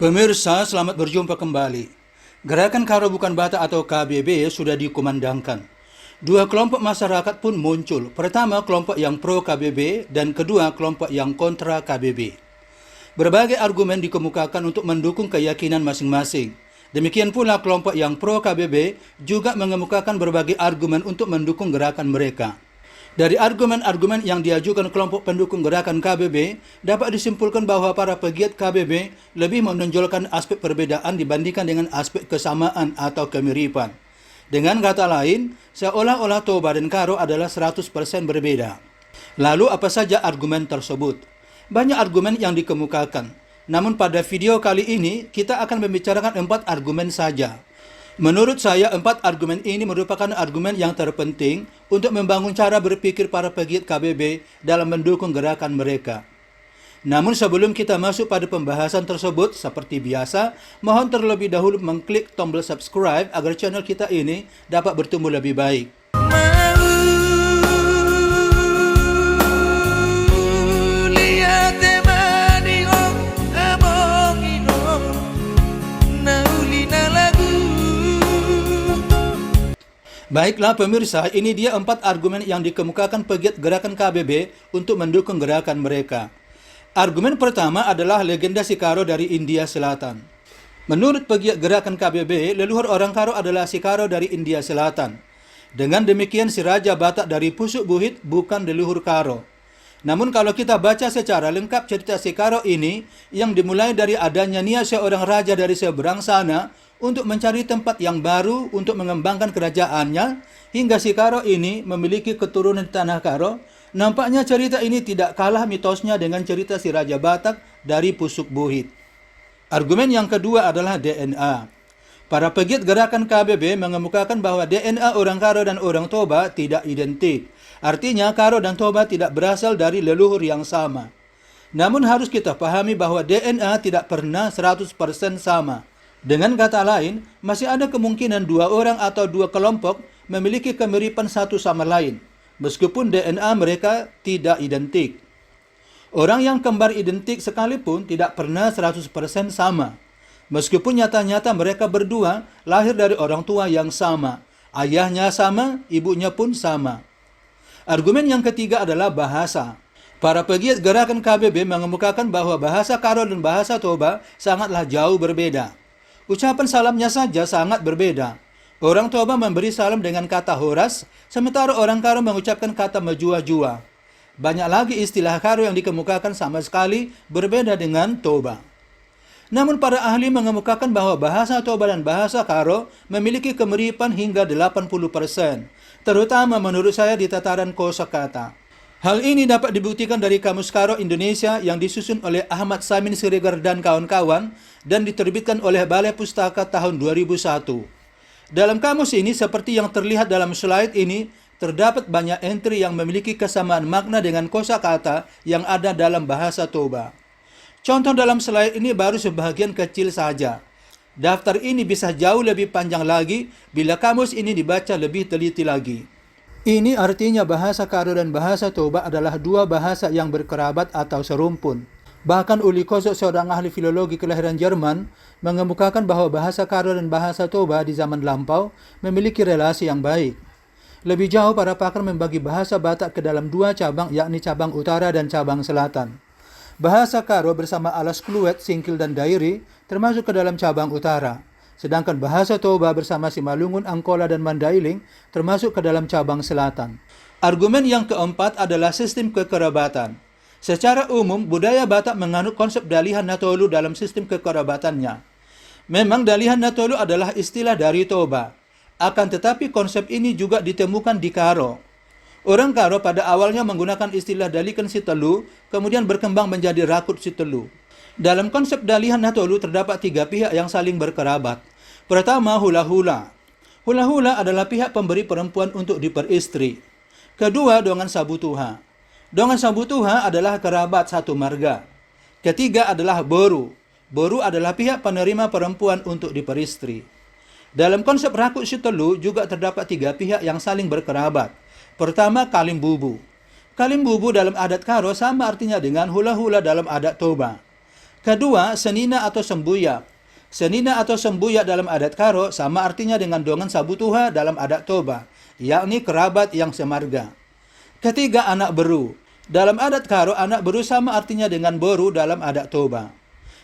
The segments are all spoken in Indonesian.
Pemirsa, selamat berjumpa kembali. Gerakan Karo Bukan Batak atau KBB sudah dikumandangkan. Dua kelompok masyarakat pun muncul. Pertama, kelompok yang pro KBB dan kedua, kelompok yang kontra KBB. Berbagai argumen dikemukakan untuk mendukung keyakinan masing-masing. Demikian pula kelompok yang pro KBB juga mengemukakan berbagai argumen untuk mendukung gerakan mereka. Dari argumen-argumen yang diajukan kelompok pendukung gerakan KBB, dapat disimpulkan bahwa para pegiat KBB lebih menonjolkan aspek perbedaan dibandingkan dengan aspek kesamaan atau kemiripan. Dengan kata lain, seolah-olah Toba dan Karo adalah 100% berbeda. Lalu apa saja argumen tersebut? Banyak argumen yang dikemukakan. Namun pada video kali ini, kita akan membicarakan 4 argumen saja. Menurut saya, 4 argumen ini merupakan argumen yang terpenting untuk membangun cara berpikir para pegiat KBB dalam mendukung gerakan mereka. Namun sebelum kita masuk pada pembahasan tersebut, seperti biasa, mohon terlebih dahulu mengklik tombol subscribe agar channel kita ini dapat bertumbuh lebih baik. Baiklah pemirsa, ini dia 4 argumen yang dikemukakan pegiat gerakan KBB untuk mendukung gerakan mereka. Argumen pertama adalah legenda si Karo dari India Selatan. Menurut pegiat gerakan KBB, leluhur orang Karo adalah si Karo dari India Selatan. Dengan demikian si Raja Batak dari Pusuk Buhit bukan leluhur Karo. Namun kalau kita baca secara lengkap cerita si Karo ini, yang dimulai dari adanya niat seorang raja dari seberang sana untuk mencari tempat yang baru untuk mengembangkan kerajaannya, hingga si Karo ini memiliki keturunan di tanah Karo, nampaknya cerita ini tidak kalah mitosnya dengan cerita si Raja Batak dari Pusuk Buhit. Argumen yang kedua adalah DNA. Para pegiat gerakan KBB mengemukakan bahwa DNA orang Karo dan orang Toba tidak identik. Artinya Karo dan Toba tidak berasal dari leluhur yang sama. Namun harus kita pahami bahwa DNA tidak pernah 100% sama. Dengan kata lain, masih ada kemungkinan 2 orang atau 2 kelompok memiliki kemiripan satu sama lain, meskipun DNA mereka tidak identik. Orang yang kembar identik sekalipun tidak pernah 100% sama, meskipun nyata-nyata mereka berdua lahir dari orang tua yang sama, ayahnya sama, ibunya pun sama. Argumen yang ketiga adalah bahasa. Para pegiat gerakan KBB mengemukakan bahwa bahasa Karo dan bahasa Toba sangatlah jauh berbeda. Ucapan salamnya saja sangat berbeda. Orang Toba memberi salam dengan kata horas, sementara orang Karo mengucapkan kata mejua-jua. Banyak lagi istilah Karo yang dikemukakan sama sekali berbeda dengan Toba. Namun para ahli mengemukakan bahwa bahasa Toba dan bahasa Karo memiliki kemiripan hingga 80%, terutama menurut saya di tataran kosakata. Hal ini dapat dibuktikan dari Kamus Karo Indonesia yang disusun oleh Ahmad Samin Siregar dan kawan-kawan dan diterbitkan oleh Balai Pustaka tahun 2001. Dalam kamus ini, seperti yang terlihat dalam slide ini, terdapat banyak entry yang memiliki kesamaan makna dengan kosakata yang ada dalam bahasa Toba. Contoh dalam slide ini baru sebagian kecil saja. Daftar ini bisa jauh lebih panjang lagi bila kamus ini dibaca lebih teliti lagi. Ini artinya bahasa Karo dan bahasa Toba adalah 2 bahasa yang berkerabat atau serumpun. Bahkan Uli Kozok, seorang ahli filologi kelahiran Jerman, mengemukakan bahwa bahasa Karo dan bahasa Toba di zaman lampau memiliki relasi yang baik. Lebih jauh, para pakar membagi bahasa Batak ke dalam 2 cabang, yakni cabang utara dan cabang selatan. Bahasa Karo bersama alas Kluet, Singkil, dan Dairi termasuk ke dalam cabang utara. Sedangkan bahasa Toba bersama Simalungun, Angkola, dan Mandailing termasuk ke dalam cabang selatan. Argumen yang keempat adalah sistem kekerabatan. Secara umum, budaya Batak menganut konsep dalihan Natolu dalam sistem kekerabatannya. Memang dalihan Natolu adalah istilah dari Toba. Akan tetapi konsep ini juga ditemukan di Karo. Orang Karo pada awalnya menggunakan istilah dalikan sitelu, kemudian berkembang menjadi rakut sitelu. Dalam konsep dalihan Natolu terdapat 3 pihak yang saling berkerabat. Pertama, hula-hula. Hula-hula adalah pihak pemberi perempuan untuk diperistri. Kedua, dongan sabutuha. Dongan sabutuha adalah kerabat satu marga. Ketiga adalah boru. Boru adalah pihak penerima perempuan untuk diperistri. Dalam konsep rakut sitelu juga terdapat 3 pihak yang saling berkerabat. Pertama, kalimbubu. Kalimbubu dalam adat Karo sama artinya dengan hula-hula dalam adat Toba. Kedua, senina atau sembuyak. Senina atau sembuyak dalam adat Karo sama artinya dengan dongan sabutuha dalam adat Toba, yakni kerabat yang semarga. Ketiga, anak beru. Dalam adat Karo, anak beru sama artinya dengan boru dalam adat Toba.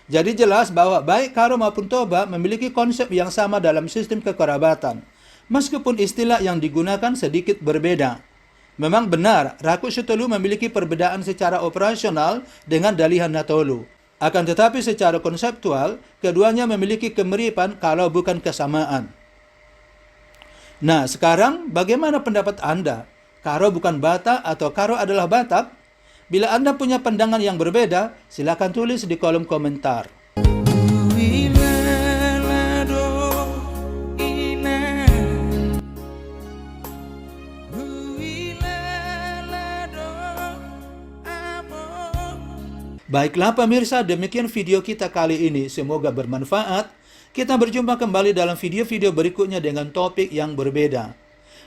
Jadi jelas bahwa baik Karo maupun Toba memiliki konsep yang sama dalam sistem kekerabatan, meskipun istilah yang digunakan sedikit berbeda. Memang benar, Raku Sutelu memiliki perbedaan secara operasional dengan Dalihan Natolu. Akan tetapi secara konseptual, keduanya memiliki kemiripan kalau bukan kesamaan. Nah, sekarang bagaimana pendapat Anda? Karo bukan Batak atau Karo adalah Batak? Bila Anda punya pandangan yang berbeda, silakan tulis di kolom komentar. Baiklah pemirsa, demikian video kita kali ini. Semoga bermanfaat. Kita berjumpa kembali dalam video-video berikutnya dengan topik yang berbeda.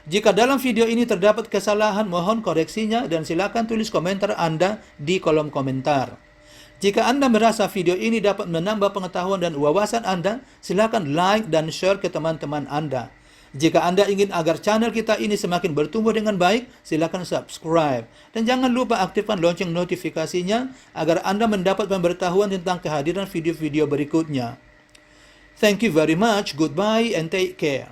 Jika dalam video ini terdapat kesalahan, mohon koreksinya dan silakan tulis komentar Anda di kolom komentar. Jika Anda merasa video ini dapat menambah pengetahuan dan wawasan Anda, silakan like dan share ke teman-teman Anda. Jika Anda ingin agar channel kita ini semakin bertumbuh dengan baik, silakan subscribe. Dan jangan lupa aktifkan lonceng notifikasinya agar Anda mendapat pemberitahuan tentang kehadiran video-video berikutnya. Thank you very much, goodbye and take care.